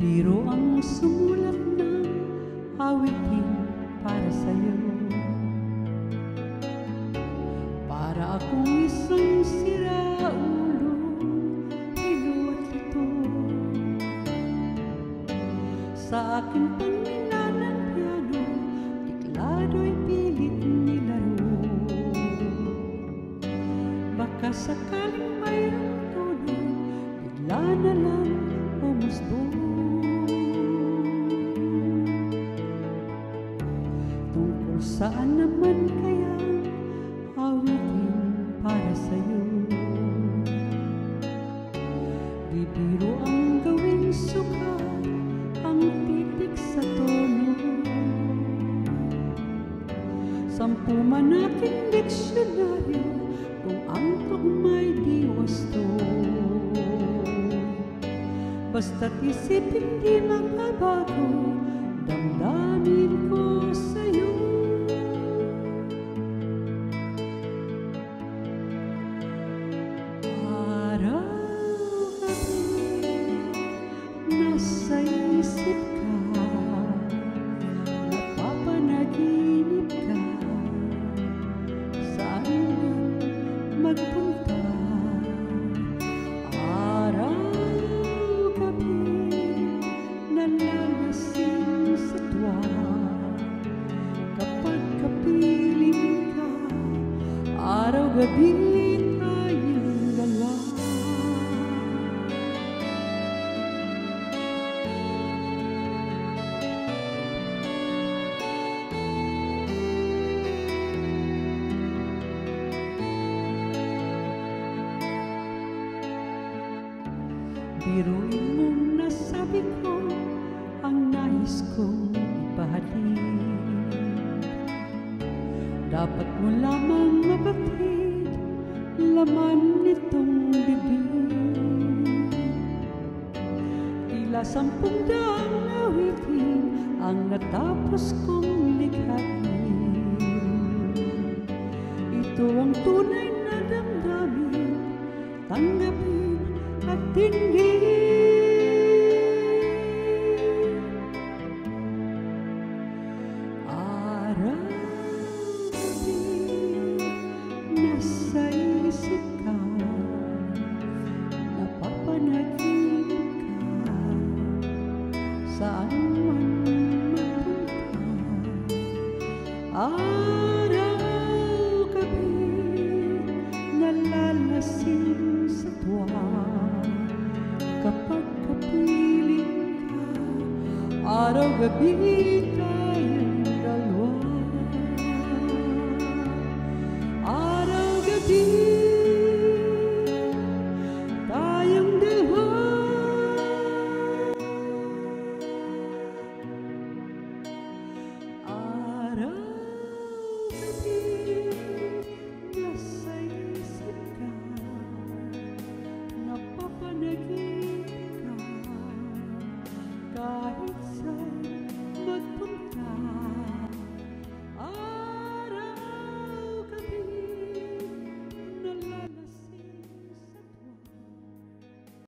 Bibiro ang sumulat ng awitin para sa'yo, para akong isang siraulo, hilo at lito. Sa akin pang ng piano, tiklado'y pilit nilaro. Baka sakaling mayroong tono, bigla na lang humusto. Tungkol saan naman kaya awitin para sa'yo? Bibiro ang gawing sukat, ang titik sa tono. 10 man aking diksyonaryo, kung ang tugma'y di wasto. Basta't isipin di magbabago, damdamin ko sa'yo. Araw-gabi, nasa isip ka, napapanaginip ka, saan man magpunta. Nalalasing sa tuwa kapag kapiling ka, araw-gabi tayong dalawa. Biruin mong nasabi ko ang nais kong ipahatid. Dapat mo lamang mabatid laman nitong bibig. Tila 10 daang awitin ang natapos kong likhain. Ito ang tunay na damdamin, tanggapin at dinggin. Nasa isip ka, napapanaginip ka, saan man mapunta. Araw-gabi, nalalasing sa tuwa kapag kapiling ka, araw-gabi